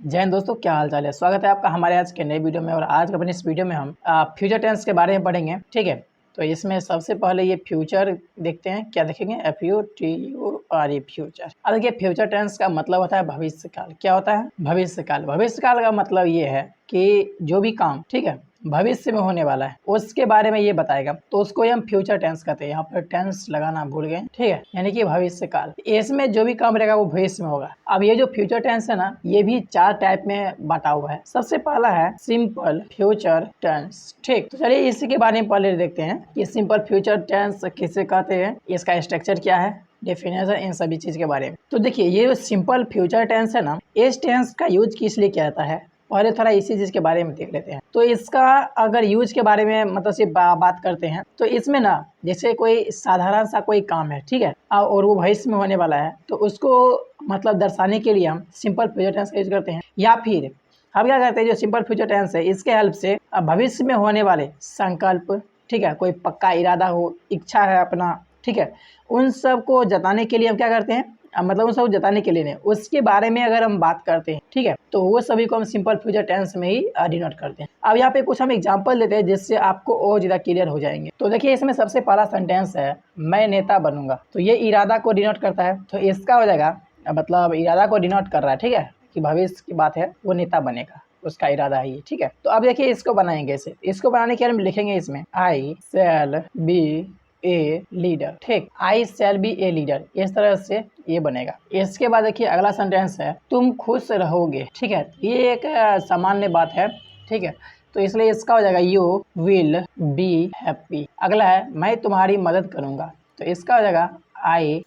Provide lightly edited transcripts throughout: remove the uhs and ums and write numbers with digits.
जय हिंद दोस्तों, क्या हाल चाल है। स्वागत है आपका हमारे आज के नए वीडियो में। और आज अपने इस वीडियो में हम फ्यूचर टेंस के बारे में पढ़ेंगे। ठीक है, तो इसमें सबसे पहले ये फ्यूचर देखते हैं। क्या देखेंगे? FUTURE future. अब देखिए, फ्यूचर टेंस का मतलब होता है भविष्य काल। क्या होता है? भविष्य काल। भविष्य काल का मतलब ये है कि जो भी काम, ठीक है, भविष्य में होने वाला है उसके बारे में ये बताएगा, तो उसको हम फ्यूचर टेंस कहते हैं। यहाँ पर टेंस लगाना भूल गए, ठीक है, यानी कि भविष्य काल। इसमें जो भी काम रहेगा वो भविष्य में होगा। अब ये जो फ्यूचर टेंस है ना, ये भी 4 टाइप में बांटा हुआ है। सबसे पहला है सिंपल फ्यूचर टेंस। ठीक, तो चलिए इसी के बारे में पहले देखते हैं कि सिंपल फ्यूचर टेंस किसे कहते हैं, इसका स्ट्रक्चर क्या है, डेफिनेशन, इन सभी चीज के बारे में। तो देखिए, ये जो सिंपल फ्यूचर टेंस है ना, इस टेंस का यूज किस लिए किया जाता है, पहले थोड़ा इसी चीज के बारे में देख लेते हैं। तो इसका अगर यूज के बारे में मतलब से बात करते हैं, तो इसमें ना जैसे कोई साधारण सा कोई काम है, ठीक है, और वो भविष्य में होने वाला है, तो उसको मतलब दर्शाने के लिए हम सिंपल फ्यूचर टेंस का यूज करते हैं। या फिर हम क्या करते हैं, जो सिंपल फ्यूचर टेंस है, इसके हेल्प से भविष्य में होने वाले संकल्प, ठीक है, कोई पक्का इरादा हो, इच्छा है अपना, ठीक है, उन सब को जताने के लिए हम क्या करते हैं, मतलब उन सब जताने के लिए नहीं, उसके बारे में अगर हम बात करते हैं, ठीक है, तो वो सभी को हम सिंपल फ्यूचर टेंस में ही डिनोट करते हैं। अब यहाँ पे कुछ हम एग्जांपल देते हैं जिससे आपको और ज़्यादा क्लियर हो जाएंगे। तो देखिए, इसमें सबसे पहला सेंटेंस है, मैं नेता बनूंगा। तो ये इरादा को डिनोट करता है, तो इसका हो जाएगा मतलब इरादा को डिनोट कर रहा है, ठीक है, कि भविष्य की बात है, वो नेता बनेगा, उसका इरादा है ये। ठीक है, तो अब देखिए इसको बनाएंगे। इसे इसको बनाने के लिए हम लिखेंगे इसमें आई शैल बी ए लीडर। ठीक, आई शैल बी ए लीडर, इस तरह से ये बनेगा। इसके बाद देखिए अगला सेंटेंस है, तुम खुश रहोगे। ठीक है, ये एक सामान्य बात है, ठीक है, तो इसलिए इसका हो जाएगा यू विल बी हैप्पी। अगला है, मैं तुम्हारी मदद करूंगा। तो इसका हो जाएगा आई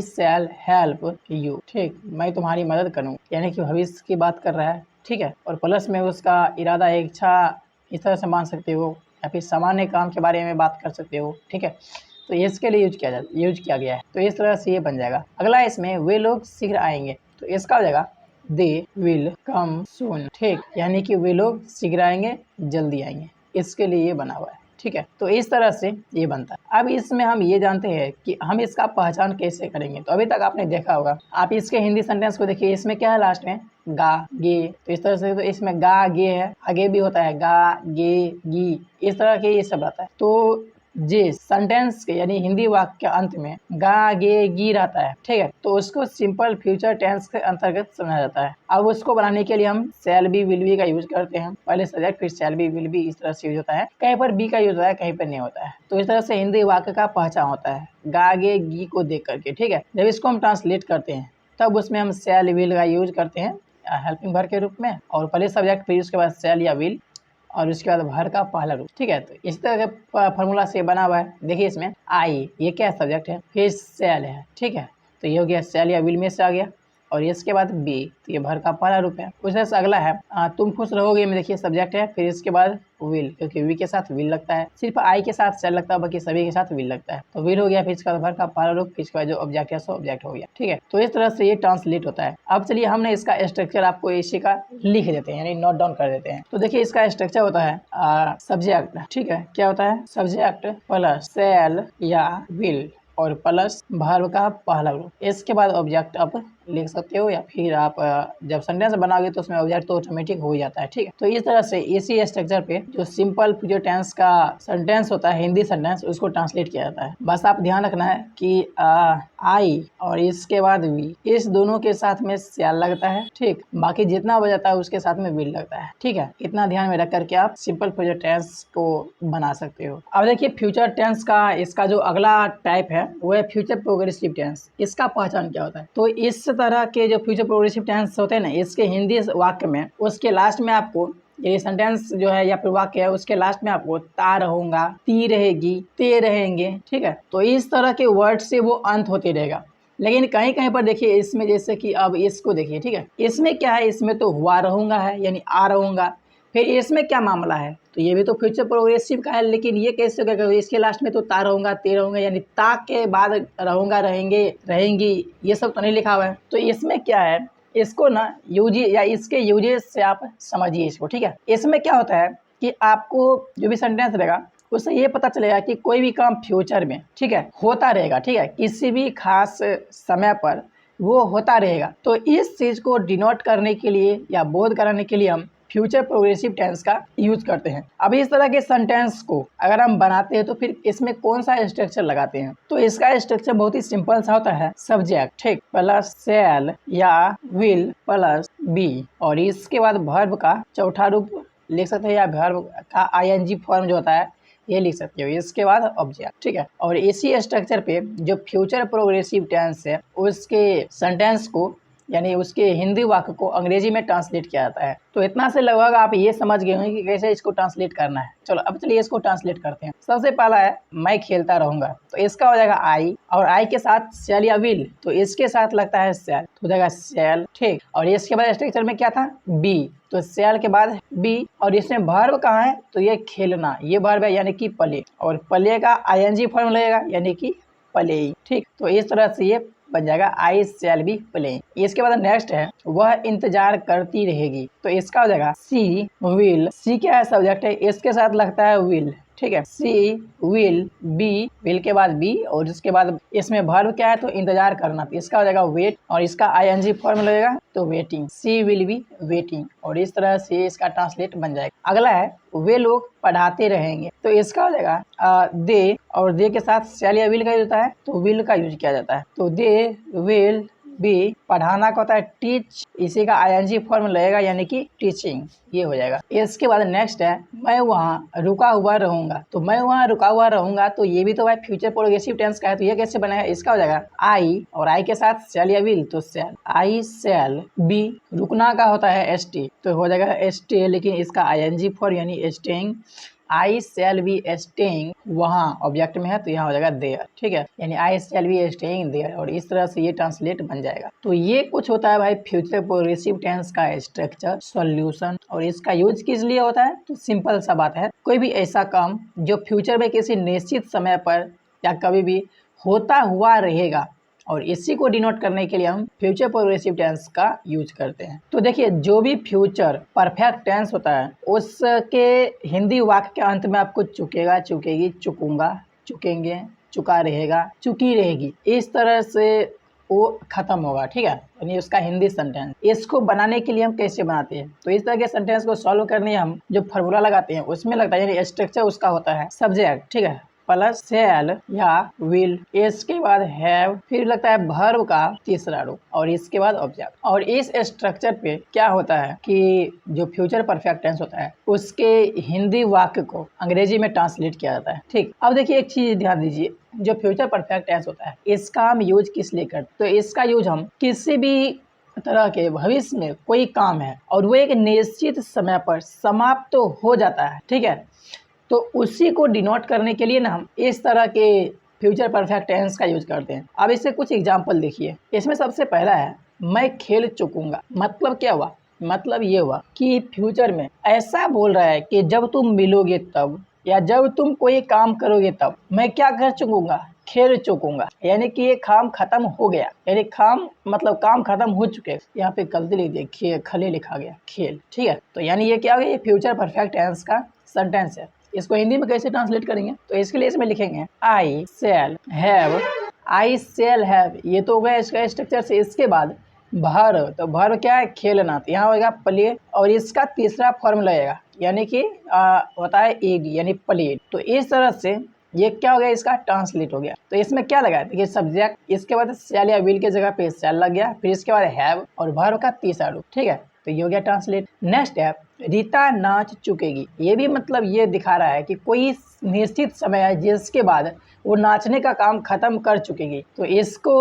शैल हेल्प यू। ठीक, मैं तुम्हारी मदद करूंगा, यानी कि भविष्य की बात कर रहा है। ठीक है, और प्लस में उसका इरादा, इच्छा, इस तरह से मान सकते हो, या फिर सामान्य काम के बारे में बात कर सकते हो। ठीक है, तो इसके लिए यूज किया गया है। तो इस तरह से ये बन जाएगा। अगला इसमें, वे लोग शीघ्र आएंगे। तो इसका हो जाएगा दे विल कम सून। ठीक, यानी कि वे लोग शीघ्र आएंगे, जल्दी आएंगे, इसके लिए ये बना हुआ है। ठीक है, तो इस तरह से ये बनता है। अब इसमें हम ये जानते हैं कि हम इसका पहचान कैसे करेंगे। तो अभी तक आपने देखा होगा, आप इसके हिंदी सेंटेंस को देखिए, इसमें क्या है लास्ट में, गा गे। तो इस तरह से, तो इसमें गा गे है, आगे भी होता है गा गे गी, इस तरह के ये सब रहता है। तो जे सेंटेंस के यानी हिंदी वाक्य के अंत में गा गे गी रहता है, ठीक है, तो उसको सिंपल फ्यूचर टेंस के अंतर्गत समझा जाता है। अब उसको बनाने के लिए हम शैल बी विल बी का यूज करते हैं। पहले सब्जेक्ट फिर शैल बी विल बी, इस तरह से यूज होता है। कहीं पर बी का यूज होता है, कहीं पर नहीं होता है। तो इस तरह से हिंदी वाक्य का पहचान होता है गा गे गी को देख करके। ठीक है, जब इसको हम ट्रांसलेट करते हैं तब उसमें हम शैल विल का यूज करते हैं हेल्पिंग वर्ब के रूप में, और पहले सब्जेक्ट फिर उसके बाद शैल या विल, और उसके बाद भर का पहला रूप। ठीक है, तो इस तरह के फॉर्मूला से बना हुआ है। देखिए इसमें आई, ये क्या सब्जेक्ट है, फिर शैल है। ठीक है, तो ये हो गया शैल या विल में से आ गया, और इसके बाद बी, तो ये भर का पहला रूप है। उस तरह से अगला है तुम खुश रहोगे में, देखिए सब्जेक्ट है, फिर इसके बाद विल, क्योंकि वी के साथ विल लगता है, सिर्फ आई के साथ शैल लगता है, बाकी सभी के साथ विल लगता है। तो विल हो गया, फिर इसका भर का पहला रूप, फिर इसके बाद जो ऑब्जेक्ट है सो ऑब्जेक्ट हो गया। ठीक है, तो इस तरह से ये ट्रांसलेट होता है। अब चलिए हमने इसका स्ट्रक्चर आपको इसी का लिख देते हैं, यानी नोट डाउन कर देते हैं। तो देखिए इसका स्ट्रक्चर होता है सब्जेक्ट, ठीक है, क्या होता है, सब्जेक्ट प्लस शैल या विल और प्लस वर्ब का पहला रूप। इसके बाद ऑब्जेक्ट आप लिख सकते हो, या फिर आप जब सेंटेंस बनाओगे तो उसमें ऑब्जेक्ट तो ऑटोमेटिक हो ही जाता है। ठीक है, तो इस तरह से इसी स्ट्रक्चर पे जो सिंपल फ्यूचर टेंस का सेंटेंस होता है, हिंदी सेंटेंस, उसको ट्रांसलेट किया जाता है। बस आप ध्यान रखना है कि आई और इसके बाद वी, इस दोनों के साथ में शैल लगता है। ठीक, बाकी जितना हो जाता है उसके साथ में विल लगता है। ठीक है, इतना ध्यान में रख करके आप सिंपल फ्यूचर टेंस को बना सकते हो। अब देखिए फ्यूचर टेंस का इसका जो अगला टाइप है वो है फ्यूचर प्रोग्रेसिव टेंस। इसका पहचान क्या होता है, तो इस तरह के जो फ्यूचर प्रोग्रेसिव टेंस होते हैं ना, इसके हिंदी वाक्य में उसके लास्ट में आपको, ये सेंटेंस जो है या फिर वाक्य है, उसके लास्ट में आपको ता रहूंगा, ती रहेगी, ते रहेंगे। ठीक है, तो इस तरह के वर्ड से वो अंत होते रहेगा। लेकिन कहीं कहीं पर देखिए इसमें, जैसे कि अब इसको देखिए, ठीक है, इसमें क्या है, इसमें तो हुआ रहूंगा है, यानी आ रहूंगा। फिर इसमें क्या मामला है, तो ये भी तो फ्यूचर प्रोग्रेसिव का है, लेकिन ये कैसे होगा, इसके लास्ट में तो ता रहूंगा, ते रहूंगा, यानी ता के बाद रहूंगा, रहेंगे, रहेंगी, ये सब तो नहीं लिखा हुआ है। तो इसमें क्या है, इसको ना यूजेज या इसके यूजेज से आप समझिए इसको। ठीक है, इसमें क्या होता है कि आपको जो भी सेंटेंस रहेगा उससे ये पता चलेगा कि कोई भी काम फ्यूचर में, ठीक है, होता रहेगा। ठीक है, किसी भी खास समय पर वो होता रहेगा। तो इस चीज़ को डिनोट करने के लिए या बोध कराने के लिए हम फ्यूचर प्रोग्रेसिव टेंस का यूज करते हैं। अब इस तरह के सेंटेंस को अगर हम बनाते हैं तो फिर इसमें कौन सा स्ट्रक्चर लगाते हैं? तो इसका स्ट्रक्चर बहुत ही सिंपल सा होता है, सब्जेक्ट ठीक प्लस शैल या विल प्लस बी, और इसके बाद वर्ब का चौथा रूप लिख सकते हैं या वर्ब का आईएनजी फॉर्म जो होता है ये लिख सकते हो, इसके बाद ऑब्जेक्ट, ठीक है। और इसी स्ट्रक्चर पे जो फ्यूचर प्रोग्रेसिव टेंस है उसके सेंटेंस को यानी उसके हिंदी वाक्य को अंग्रेजी में ट्रांसलेट किया जाता है। तो इतना से लगभग आप ये समझ गए होंगे कि कैसे इसको ट्रांसलेट करना है। चलो अब चलिए इसको ट्रांसलेट करते हैं। सबसे पहला है मैं खेलता रहूंगा, तो इसका हो जाएगा आई, और आई के साथ शैल या विल, तो इसके साथ लगता है शैल, तो हो जाएगा शैल, ठीक। और इसके बाद स्ट्रक्चर में क्या था, बी, तो शैल के बाद बी, और इसमें वर्ब कहाँ है, तो ये खेलना, ये वर्ब है यानी कि प्ले, और प्ले का आईएनजी फॉर्म लगेगा यानी कि प्ले, ठीक। तो इस तरह से ये बन जाएगा आई शैल बी प्लेइंग। इसके बाद नेक्स्ट है वह इंतजार करती रहेगी, तो इसका हो जाएगा सी विल, सी क्या है, सब्जेक्ट है, इसके साथ लगता है विल, ठीक है। सी विल बी, विल के बाद बी, और इसके बाद इसमें वर्ब क्या है, तो इंतजार करना, तो इसका हो जाएगा वेट, और इसका आईएनजी फॉर्म लगेगा तो waiting, she will be waiting, और इस तरह से इसका ट्रांसलेट बन जाएगा। अगला है वे लोग पढ़ाते रहेंगे, तो इसका हो जाएगा दे, और दे के साथ शैल या विल का यूज होता है तो विल का यूज किया जाता है, तो दे विल बी, पढ़ाना का होता है टीच, इसी का आईएनजी फॉर्म लगेगा यानी कि टीचिंग, ये हो जाएगा। इसके बाद नेक्स्ट है मैं वहाँ रुका हुआ रहूंगा, तो मैं वहाँ रुका हुआ रहूंगा, तो ये भी तो भाई फ्यूचर प्रोग्रेसिव टेंस का है, तो ये कैसे बनेगा, इसका हो जाएगा आई, और आई के साथ शैल या विल, तो शैल, आई शैल बी, रुकना का होता है एस टी, तो हो जाएगा स्टे, लेकिन इसका आईएनजी फॉर्म यानी staying, I shall be staying, वहाँ ऑब्जेक्ट में है तो यहाँ हो जाएगा देयर, ठीक है, यानी आई शैल बी स्टेइंग देयर, और इस तरह से ये ट्रांसलेट बन जाएगा। तो ये कुछ होता है भाई फ्यूचर प्रोग्रेसिव टेंस का स्ट्रक्चर, सॉल्यूशन, और इसका यूज किस लिए होता है, तो सिंपल सा बात है, कोई भी ऐसा काम जो फ्यूचर में किसी निश्चित समय पर या कभी भी होता हुआ रहेगा, और इसी को डिनोट करने के लिए हम फ्यूचर प्रोग्रेसिव टेंस का यूज करते हैं। तो देखिए जो भी फ्यूचर परफेक्ट टेंस होता है उसके हिंदी वाक्य के अंत में आपको चुकेगा, चुकेगी, चुकूंगा, चुकेंगे, चुका रहेगा, चुकी रहेगी, इस तरह से वो खत्म होगा, ठीक है, यानी उसका हिंदी सेंटेंस। इसको बनाने के लिए हम कैसे बनाते हैं, तो इस तरह के सेंटेंस को सॉल्व करने हम जो फॉर्मूला लगाते हैं उसमें लगता है, यानी स्ट्रक्चर उसका होता है सब्जेक्ट, ठीक है, प्लस शैल या विल, इसके बाद हैव, फिर लगता है वर्ब का तीसरा रूप, और इसके बाद ऑब्जेक्ट। और इस स्ट्रक्चर पे क्या होता है कि जो फ्यूचर परफेक्ट टेंस होता है उसके हिंदी वाक्य को अंग्रेजी में ट्रांसलेट किया जाता है, ठीक। अब देखिए एक चीज ध्यान दीजिए, जो फ्यूचर परफेक्ट टेंस होता है इसका हम यूज किस लिए करते, तो इसका यूज हम किसी भी तरह के भविष्य में कोई काम है और वो एक निश्चित समय पर समाप्त तो हो जाता है, ठीक है, तो उसी को डिनोट करने के लिए ना हम इस तरह के फ्यूचर परफेक्ट टेंस का यूज करते हैं। अब इससे कुछ एग्जांपल देखिए, इसमें सबसे पहला है मैं खेल चुकूंगा, मतलब क्या हुआ, मतलब ये हुआ कि फ्यूचर में ऐसा बोल रहा है कि जब तुम मिलोगे तब, या जब तुम कोई काम करोगे तब मैं क्या कर चुकूंगा, खेल चुकूंगा, यानी कि ये काम खत्म हो गया, यानी काम मतलब काम खत्म हो चुके। यहाँ पे गलती लिख दी, खले लिखा गया खेल, ठीक है, तो यानी ये क्या हो गया, ये फ्यूचर परफेक्ट टेंस का सेंटेंस है। इसको हिंदी में कैसे ट्रांसलेट करेंगे, तो इसके लिए इसमें लिखेंगे आई shall have, I shall have, ये तो हो गया इसका स्ट्रक्चर से। इसके बाद भर, तो भर क्या है, खेलना, तो यहाँ होगा प्ले, और इसका तीसरा फॉर्म लगेगा यानी कि होता है एड यानी प्लेड। तो इस तरह से ये क्या हो गया, इसका ट्रांसलेट हो गया। तो इसमें क्या लगा, देखिए सब्जेक्ट, इसके बाद शैल या विल के जगह पे शैल लग गया, फिर इसके बाद हैव और वर्ब का तीसरा रूप, ठीक है, तो ये हो गया ट्रांसलेट। नेक्स्ट है रीता नाच चुकेगी, ये भी मतलब ये दिखा रहा है कि कोई निश्चित समय है जिसके बाद वो नाचने का काम खत्म कर चुकेगी, तो इसको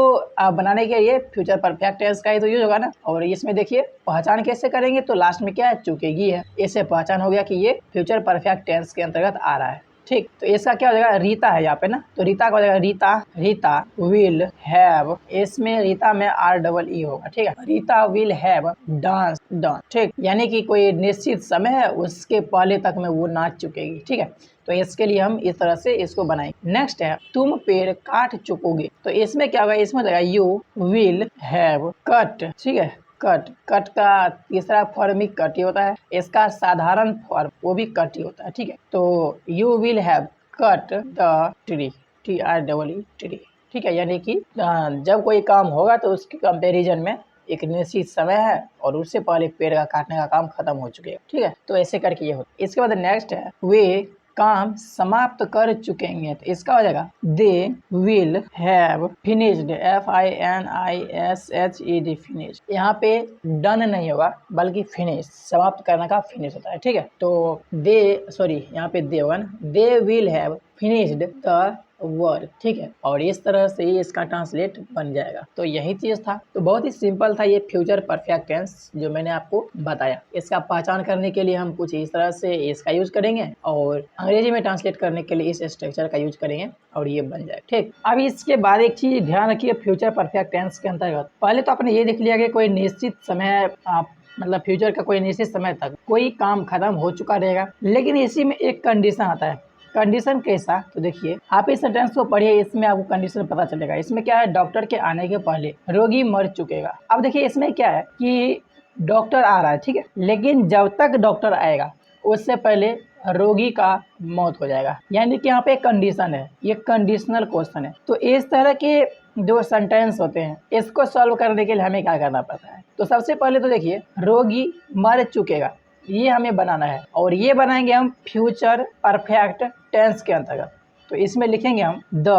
बनाने के लिए फ्यूचर परफेक्ट टेंस का ही तो यूज होगा ना। और इसमें देखिए पहचान कैसे करेंगे, तो लास्ट में क्या है, चुकेगी है, इससे पहचान हो गया कि ये फ्यूचर परफेक्ट टेंस के अंतर्गत आ रहा है, ठीक। तो इसका क्या हो जाएगा, रीता है यहाँ पे ना, तो रीता का हो जाएगा रीता, रीता विल हैव, इसमें रीता में REE होगा, ठीक है, Rita will have dance done, ठीक, यानी कि कोई निश्चित समय है उसके पहले तक में वो नाच चुकेगी, ठीक है। तो इसके लिए हम इस तरह से इसको बनाएंगे। नेक्स्ट है तुम पेड़ काट चुकोगे, तो इसमें क्या होगा, इसमें हो जाएगा यू विल हैव कट, ठीक है, कट, कट का तीसरा फॉर्म ही कट ही होता है, इसका साधारण फॉर्म वो भी कट ही होता है, ठीक है। तो you will have cut the tree, TREE tree, ठीक है, यानी कि जब कोई काम होगा तो उसके कंपैरिजन में एक निश्चित समय है और उससे पहले पेड़ का काटने का काम खत्म हो चुके हैं। ठीक है, तो ऐसे करके ये होता है। इसके बाद नेक्स्ट है वे काम समाप्त कर चुकेंगे, तो इसका हो जाएगा they will have finished, FINISHED, finished. यहाँ पे डन नहीं होगा बल्कि फिनिश, समाप्त करने का फिनिश होता है। ठीक है, तो यहाँ पे they will have finished the work. ठीक है, और इस तरह से ही इसका ट्रांसलेट बन जाएगा। तो यही चीज था, तो बहुत ही सिंपल था ये फ्यूचर परफेक्ट टेंस जो मैंने आपको बताया। इसका पहचान करने के लिए हम कुछ इस तरह से इसका यूज करेंगे और अंग्रेजी में ट्रांसलेट करने के लिए इस स्ट्रक्चर का यूज करेंगे और ये बन जाएगा। ठीक, अब इसके बाद एक चीज ध्यान रखिए फ्यूचर परफेक्ट टेंस के अंतर्गत। पहले तो आपने ये देख लिया कि कोई निश्चित समय मतलब फ्यूचर का कोई निश्चित समय तक कोई काम खत्म हो चुका रहेगा, लेकिन इसी में एक कंडीशन आता है। कंडीशन कैसा, तो देखिए आप इस सेंटेंस को पढ़िए, इसमें आपको कंडीशन पता चलेगा। इसमें क्या है, डॉक्टर के आने के पहले रोगी मर चुकेगा। अब देखिए इसमें क्या है कि डॉक्टर आ रहा है, ठीक है, लेकिन जब तक डॉक्टर आएगा उससे पहले रोगी का मौत हो जाएगा, यानी कि यहाँ पे कंडीशन है, ये कंडीशनल क्वेश्चन है। तो इस तरह के जो सेंटेंस होते हैं इसको सॉल्व करने के लिए हमें क्या करना पड़ता है, तो सबसे पहले तो देखिए रोगी मर चुकेगा, ये हमें बनाना है और ये बनाएंगे हम फ्यूचर परफेक्ट टेंस के अंतर्गत। तो इसमें लिखेंगे हम द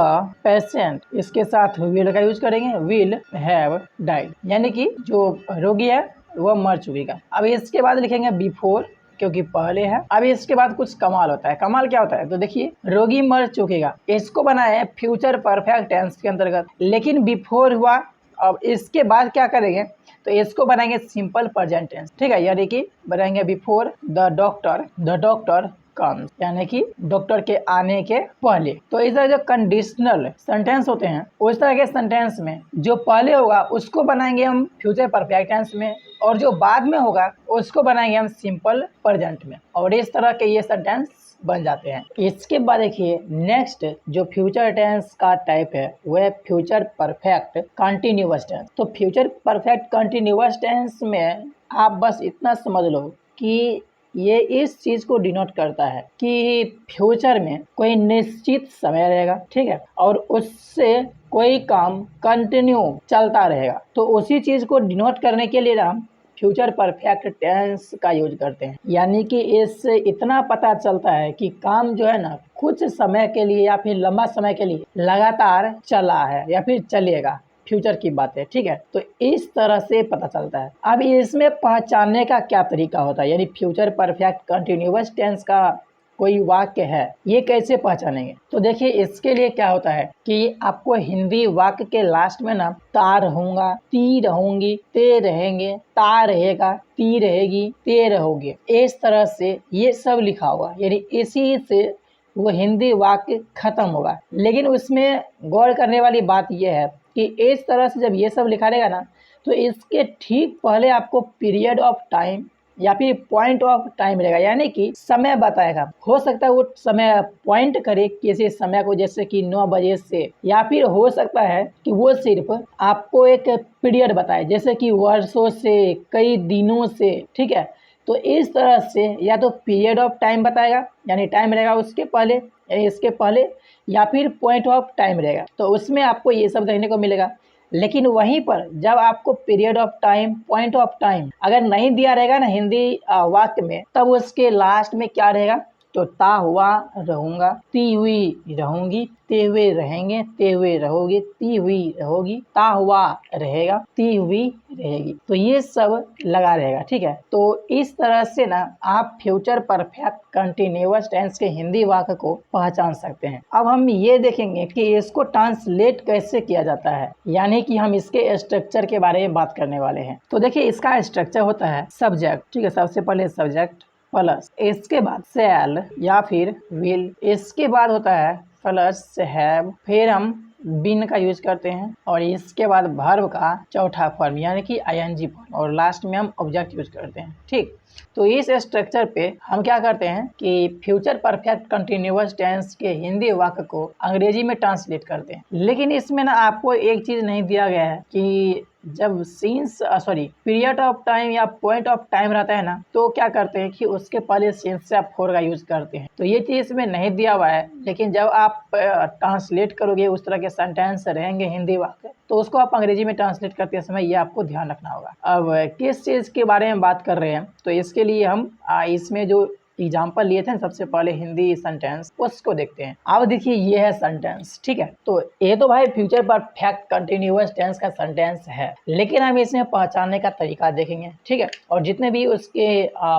पेशेंट, इसके साथ विल का यूज करेंगे, विल हैव डाइड, यानी कि जो रोगी है वह मर चुकेगा। अब इसके बाद लिखेंगे बिफोर, क्योंकि पहले है। अब इसके बाद कुछ कमाल होता है। कमाल क्या होता है, तो देखिए रोगी मर चुकेगा, इसको बनाए फ्यूचर परफेक्ट टेंस के अंतर्गत, लेकिन बिफोर हुआ। अब इसके बाद क्या करेंगे, तो इसको बनाएंगे सिंपल प्रेजेंट टेंस। ठीक है, यानी कि बनाएंगे बिफोर द डॉक्टर कम्स, यानी कि डॉक्टर के आने के पहले। तो इस तरह जो कंडीशनल सेंटेंस होते हैं उस तरह के सेंटेंस में जो पहले होगा उसको बनाएंगे हम फ्यूचर परफेक्ट टेंस में, और जो बाद में होगा उसको बनाएंगे हम सिंपल प्रेजेंट में, और इस तरह के ये सेंटेंस बन जाते हैं। इसके बाद देखिए नेक्स्ट जो फ्यूचर टेंस का टाइप है वह है फ्यूचर परफेक्ट कंटिन्यूअस टेंस। तो फ्यूचर परफेक्ट कंटिन्यूअस टेंस में आप बस इतना समझ लो कि ये इस चीज को डिनोट करता है कि फ्यूचर में कोई निश्चित समय रहेगा, ठीक है, और उससे कोई काम कंटिन्यू चलता रहेगा। तो उसी चीज को डिनोट करने के लिए ना फ्यूचर परफेक्ट टेंस का यूज करते हैं, यानी कि इससे इतना पता चलता है कि काम जो है ना कुछ समय के लिए या फिर लंबा समय के लिए लगातार चला है या फिर चलेगा, फ्यूचर की बात है। ठीक है, तो इस तरह से पता चलता है। अब इसमें पहचानने का क्या तरीका होता है, यानी फ्यूचर परफेक्ट कंटिन्यूअस टेंस का कोई वाक्य है, ये कैसे पहचानेंगे, तो देखिए इसके लिए क्या होता है कि आपको हिंदी वाक्य के लास्ट में ना ता रहूंगा, ती रहूंगी, ते रहेंगे, ता रहेगा, ती रहेगी, ते रहोगे, इस तरह से ये सब लिखा होगा, यानी इसी से वो हिंदी वाक्य खत्म होगा। लेकिन उसमें गौर करने वाली बात यह है कि इस तरह से जब ये सब लिखा रहेगा ना तो इसके ठीक पहले आपको पीरियड ऑफ टाइम या फिर पॉइंट ऑफ टाइम रहेगा, यानी कि समय बताएगा। हो सकता है वो समय पॉइंट करे किसी समय को, जैसे कि 9 बजे से, या फिर हो सकता है कि वो सिर्फ आपको एक पीरियड बताए, जैसे कि वर्षों से, कई दिनों से। ठीक है, तो इस तरह से या तो पीरियड ऑफ टाइम बताएगा, यानी टाइम रहेगा उसके पहले यानी इसके पहले, या फिर पॉइंट ऑफ टाइम रहेगा, तो उसमें आपको ये सब देखने को मिलेगा। लेकिन वहीं पर जब आपको period of time, point of time अगर नहीं दिया रहेगा ना हिंदी वाक्य में, तब उसके लास्ट में क्या रहेगा, तो ता हुआ रहूंगा, ती हुई रहूंगी, ते हुए रहेंगे, ते हुए रहोगे, ती हुई रहोगी, ता हुआ रहेगा, ती हुई रहेगी, तो ये सब लगा रहेगा। ठीक है, तो इस तरह से ना आप फ्यूचर परफेक्ट कंटिन्यूअस टेंस के हिंदी वाक्य को पहचान सकते हैं। अब हम ये देखेंगे कि इसको ट्रांसलेट कैसे किया जाता है, यानी कि हम इसके स्ट्रक्चर के बारे में बात करने वाले हैं। तो देखिए इसका स्ट्रक्चर होता है सब्जेक्ट, ठीक है, सबसे पहले सब्जेक्ट प्लस, इसके बाद शैल या फिर विल, इसके बाद होता है प्लस हैव, फिर हम बीन का यूज करते हैं, और इसके बाद वर्ब का चौथा फॉर्म यानी कि आईएनजी फॉर्म, और लास्ट में हम ऑब्जेक्ट यूज करते हैं। ठीक, तो इस स्ट्रक्चर पे हम क्या करते हैं कि फ्यूचर परफेक्ट कंटिन्यूअस टेंस के हिंदी वाक्य को अंग्रेजी में ट्रांसलेट करते हैं। लेकिन इसमें ना आपको एक चीज नहीं दिया गया है कि जब सीन्स पीरियड ऑफ टाइम या पॉइंट ऑफ टाइम रहता है ना, तो क्या करते हैं कि उसके पहले सिंस या फोर का यूज करते हैं। तो ये चीज इसमें नहीं दिया हुआ है, लेकिन जब आप ट्रांसलेट करोगे उस तरह के सेंटेंस रहेंगे हिंदी वाक्य, तो उसको आप अंग्रेजी में ट्रांसलेट करते समय ये आपको ध्यान रखना होगा। अब किस चीज के बारे में बात कर रहे हैं, तो इसके लिए हम इसमें जो एग्जाम्पल लिए थे ना, सबसे पहले हिंदी सेंटेंस, उसको देखते हैं। अब देखिए ये है सेंटेंस, ठीक है। तो ये तो भाई फ्यूचर परफेक्ट कंटिन्यूअस टेंस का सेंटेंस है, लेकिन हम इसमें पहचानने का तरीका देखेंगे, ठीक है। और जितने भी उसके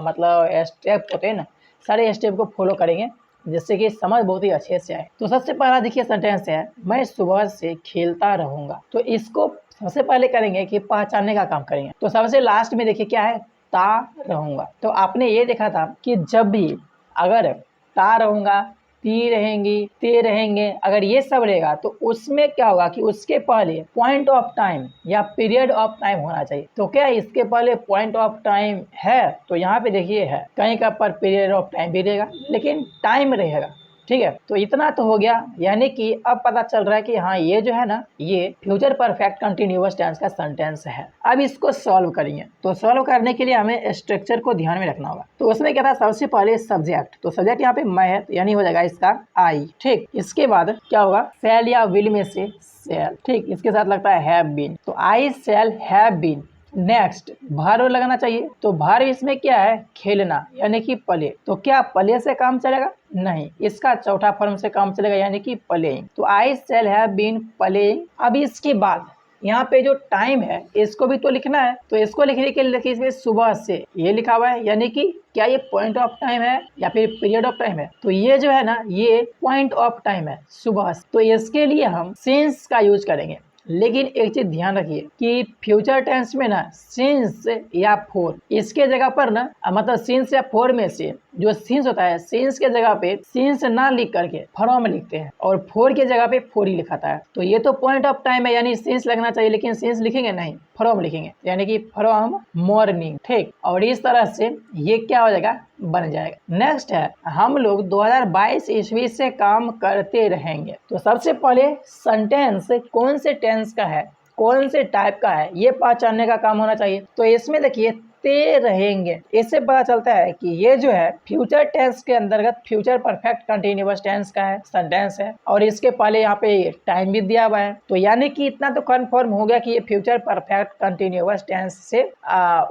मतलब स्टेप होते हैं ना, सारे स्टेप को फॉलो करेंगे, जिससे कि समझ बहुत ही अच्छे से आए। तो सबसे पहला देखिए सेंटेंस है, मैं सुबह से खेलता रहूंगा। तो इसको सबसे पहले करेंगे कि पहचानने का काम करेंगे। तो सबसे लास्ट में देखिए क्या है, ता रहूंगा। तो आपने ये देखा था कि जब भी अगर ता रहूंगा, ती रहेंगी, ते रहेंगे, अगर ये सब रहेगा तो उसमें क्या होगा कि उसके पहले पॉइंट ऑफ टाइम या पीरियड ऑफ टाइम होना चाहिए। तो क्या इसके पहले पॉइंट ऑफ टाइम है, तो यहाँ पे देखिए है, कहीं का पर पीरियड ऑफ टाइम भी रहेगा, लेकिन टाइम रहेगा, ठीक है। तो इतना तो हो गया, यानी कि अब पता चल रहा है कि हाँ ये जो है ना, ये फ्यूचर परफेक्ट कंटिन्यूअस टेंस का सेंटेंस है। अब इसको सॉल्व करेंगे। तो सॉल्व करने के लिए हमें स्ट्रक्चर को ध्यान में रखना होगा। तो उसमें क्या था, सबसे पहले सब्जेक्ट, तो सब्जेक्ट यहाँ पे मैं है, यानी हो जाएगा इसका आई, ठीक। इसके बाद क्या होगा, शैल या विल में से शैल, ठीक। इसके साथ लगता है हैव बीन, तो आई शैल हैव बीन। नेक्स्ट भार लगाना चाहिए, तो भार इसमें क्या है, खेलना, यानी कि प्ले। तो क्या प्ले से काम चलेगा, नहीं, इसका चौथा फॉर्म से काम चलेगा, यानी कि प्लेइंग। तो आई शैल हैव बीन प्लेइंग। अब इसके बाद यहाँ पे जो टाइम है इसको भी तो लिखना है। तो इसको लिखने के लिए देखिए इसमें सुबह से ये लिखा हुआ है, यानी कि क्या ये पॉइंट ऑफ टाइम है या फिर पीरियड ऑफ टाइम है। तो ये जो है ना, ये पॉइंट ऑफ टाइम है, सुबह से। तो इसके लिए हम सिंस का यूज करेंगे। लेकिन एक चीज ध्यान रखिए कि फ्यूचर टेंस में ना सिंस या फोर, इसके जगह पर ना मतलब सिंस या फोर में से जो सिंस होता है, सिंस के जगह पे सिंस ना लिख करके फ्रॉम लिखते हैं, और फोर के जगह पे फोर ही लिखाता है। तो ये तो पॉइंट ऑफ टाइम है, यानी सिंस लगना चाहिए, लेकिन सिंस लिखेंगे नहीं, फ्रॉम लिखेंगे, यानी कि फ्रॉम मॉर्निंग, ठीक। और इस तरह से ये क्या हो जाएगा, बन जाएगा। नेक्स्ट है, हम लोग 2022 ईस्वी से काम करते रहेंगे। तो सबसे पहले सेंटेंस कौन से टेंस का है, कौन से टाइप का है, ये पहचानने का काम होना चाहिए। तो इसमें देखिए ते रहेंगे, इससे पता चलता है कि ये जो है फ्यूचर टेंस के अंतर्गत फ्यूचर परफेक्ट कंटिन्यूअस टेंस का है, सेंटेंस है, और इसके पहले यहाँ पे टाइम भी दिया हुआ है। तो यानी कि इतना तो कंफर्म हो गया कि ये फ्यूचर परफेक्ट कंटिन्यूअस टेंस से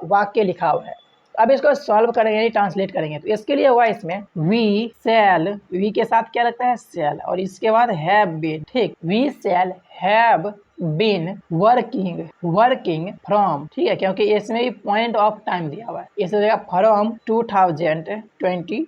वाक्य लिखा हुआ है। अब इसको सॉल्व करेंगे, यानी ट्रांसलेट करेंगे। तो इसके लिए हुआ इसमें वी शैल, वी के साथ क्या लगता है, शैल, और इसके बाद हैव बीन, ठीक। We shall have been working from, ठीक है, क्योंकि इसमें भी पॉइंट ऑफ टाइम दिया हुआ है, इस जगह फ्रॉम 2022,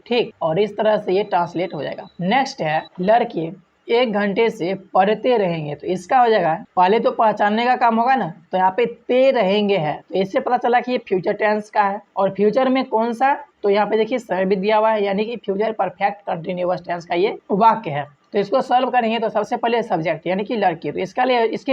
ठीक। और इस तरह से ये ट्रांसलेट हो जाएगा। नेक्स्ट है, लड़के 1 घंटे से पढ़ते रहेंगे। तो इसका हो जाएगा, पहले तो पहचानने का काम होगा ना, तो यहाँ पे ते रहेंगे है, तो इससे पता चला कि ये फ्यूचर टेंस का है। और फ्यूचर में कौन सा, तो यहाँ पे देखिए समय भी दिया हुआ है, यानी कि फ्यूचर परफेक्ट कंटिन्यूअस टेंस का ये वाक्य है। तो इसको सॉल्व करेंगे, तो सबसे पहले सब्जेक्ट यानी कि लड़की, तो इसके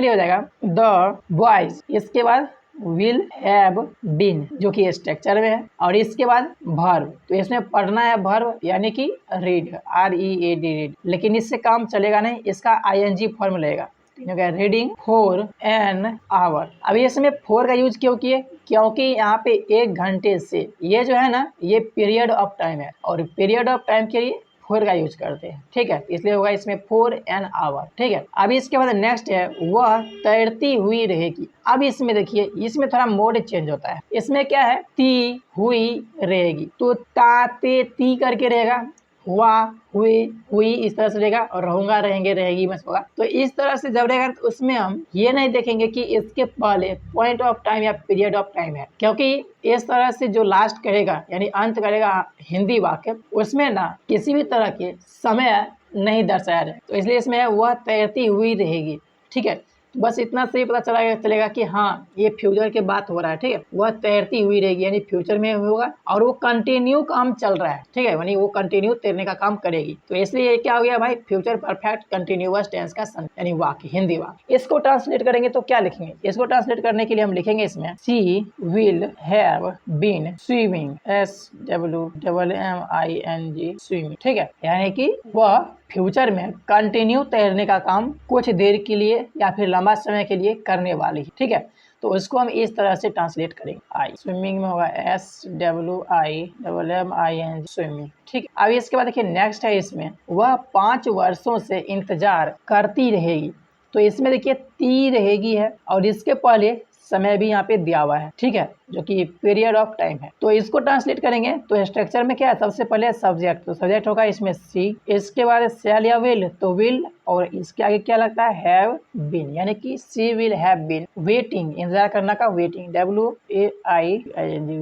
लिए हो जाएगा द बॉयज, इसके बाद विल हैव बीन जो कि स्ट्रक्चर में है, और इसके बाद वर्ब, तो इसमें पढ़ना है वर्ब, यानी कि रीड, READ रीड, लेकिन इससे काम चलेगा नहीं, इसका ING फॉर्म लगेगा। Reading for an hour. अभी इसमें फोर का यूज क्यों किए, क्योंकि यहाँ पे 1 घंटे से, ये जो है ना, ये पीरियड ऑफ टाइम है, और पीरियड ऑफ टाइम के लिए फोर का यूज करते हैं, ठीक है, इसलिए होगा इसमें 4 एन आवर, ठीक है। अब इसके बाद नेक्स्ट है, वह तैरती हुई रहेगी। अब इसमें देखिए, इसमें थोड़ा मोड चेंज होता है, इसमें क्या है, ती हुई रहेगी, तो ताते ती करके रहेगा, हुआ हुई इस तरह से रहेगा, और रहूंगा रहेंगे रहेगी बस होगा। तो इस तरह से जब रहेगा, तो उसमें हम ये नहीं देखेंगे कि इसके पहले पॉइंट ऑफ टाइम या पीरियड ऑफ टाइम है, क्योंकि इस तरह से जो लास्ट करेगा यानी अंत करेगा हिंदी वाक्य, उसमें ना किसी भी तरह के समय नहीं दर्शाया जाए, तो इसलिए इसमें वह तैरती हुई रहेगी, ठीक है। बस इतना से ही पता चलेगा कि हाँ ये फ्यूचर के बात हो रहा है, ठीक है। वह तैरती हुई रहेगी, यानी फ्यूचर में होगा, और वो कंटिन्यू काम चल रहा है, ठीक है, यानी वो कंटिन्यू तैरने का काम करेगी। तो इसलिए क्या हो गया भाई, फ्यूचर परफेक्ट कंटिन्यूअस टेंस का यानी वाक्य, हिंदी वाक्य। इसको ट्रांसलेट करेंगे तो क्या लिखेंगे, इसको ट्रांसलेट करने के लिए हम लिखेंगे इसमें she will have been swimming, SWMMING swimming, ठीक है, यानी कि वह फ्यूचर में कंटिन्यू तैरने का काम कुछ देर के लिए या फिर लंबा समय के लिए करने वाली है। ठीक है, तो उसको हम इस तरह से ट्रांसलेट करेंगे। आई स्विमिंग में होगा SWIMMING स्विमिंग। ठीक है, अब इसके बाद देखिए नेक्स्ट है, इसमें वह 5 वर्षों से इंतजार करती रहेगी। तो इसमें देखिए ती रहेगी है और इसके पहले समय भी यहाँ पे दिया हुआ है। ठीक है, जो कि पीरियड ऑफ टाइम है। तो इसको ट्रांसलेट करेंगे तो स्ट्रक्चर में क्या है, सबसे पहले सब्जेक्ट, तो सब्जेक्ट होगा इसमें सी, इसके बाद शैल या विल, तो विल, और इसके आगे क्या लगता है, हैव बीन, यानी कि सी विल हैव बीन वेटिंग, इंतजार करना का waiting, WAING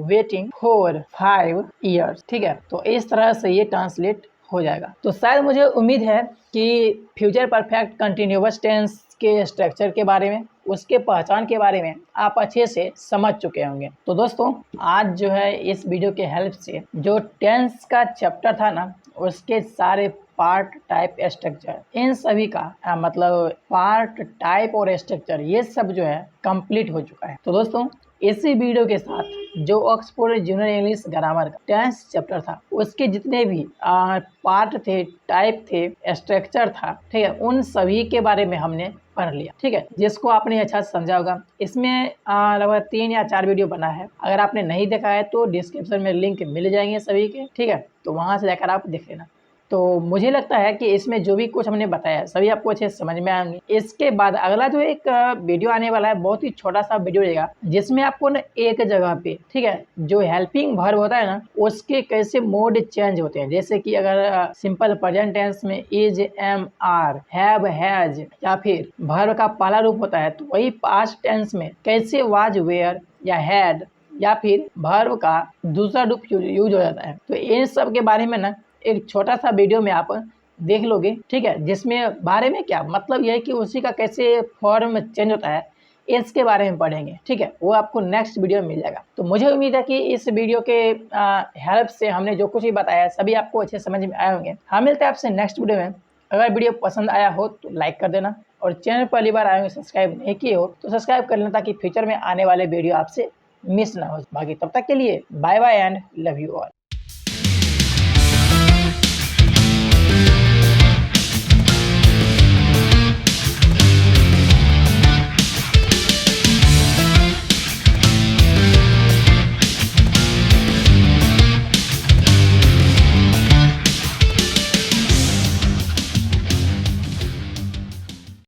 waiting for 5 years. ठीक है, तो इस तरह से ये ट्रांसलेट हो जाएगा। तो शायद मुझे उम्मीद है कि फ्यूचर परफेक्ट कंटिन्यूअस टेंस के स्ट्रक्चर के बारे में, उसके पहचान के बारे में आप अच्छे से समझ चुके होंगे। तो दोस्तों आज जो है इस वीडियो के हेल्प से जो टेंस का चैप्टर था ना, उसके सारे पार्ट, टाइप, स्ट्रक्चर, इन सभी का मतलब पार्ट, टाइप और स्ट्रक्चर, ये सब जो है कंप्लीट हो चुका है। तो दोस्तों इसी वीडियो के साथ जो ऑक्सफोर्ड जूनियर इंग्लिश ग्रामर का टेंस चैप्टर था, उसके जितने भी पार्ट थे, टाइप थे, स्ट्रक्चर था, ठीक है, उन सभी के बारे में हमने पढ़ लिया। ठीक है, जिसको आपने अच्छा समझा होगा। इसमें लगभग 3 या 4 वीडियो बना है। अगर आपने नहीं देखा है तो डिस्क्रिप्शन में लिंक मिल जाएंगे सभी के। ठीक है, तो वहाँ से जाकर आप देख लेना। तो मुझे लगता है कि इसमें जो भी कुछ हमने बताया सभी आपको अच्छे से समझ में आएंगे। इसके बाद अगला जो एक वीडियो आने वाला है, बहुत ही छोटा सा वीडियो रहेगा, जिसमें आपको ना एक जगह पे, ठीक है, जो हेल्पिंग वर्ब होता है ना, उसके कैसे मोड चेंज होते हैं। जैसे कि अगर सिंपल प्रेजेंट टेंस में is, am, are, have, has, या फिर वर्ब का पहला रूप होता है, तो वही पास्ट टेंस में कैसे वाज, वेयर या हैड, या फिर वर्ब का दूसरा रूप यूज हो जाता है। तो इन सब के बारे में ना एक छोटा सा वीडियो में आप देख लोगे। ठीक है, जिसमें बारे में क्या मतलब यह है कि उसी का कैसे फॉर्म चेंज होता है, इसके बारे में पढ़ेंगे। ठीक है, वो आपको नेक्स्ट वीडियो में मिल जाएगा। तो मुझे उम्मीद है कि इस वीडियो के हेल्प से हमने जो कुछ भी बताया सभी आपको अच्छे समझ में आए होंगे। हम मिलते हैं आपसे नेक्स्ट वीडियो में। अगर वीडियो पसंद आया हो तो लाइक कर देना, और चैनल पहली बार आए हो, सब्सक्राइब नहीं किए हो तो सब्सक्राइब कर लेना, ताकि फ्यूचर में आने वाले वीडियो आपसे मिस ना हो। बाकी तब तक के लिए bye bye and love you all.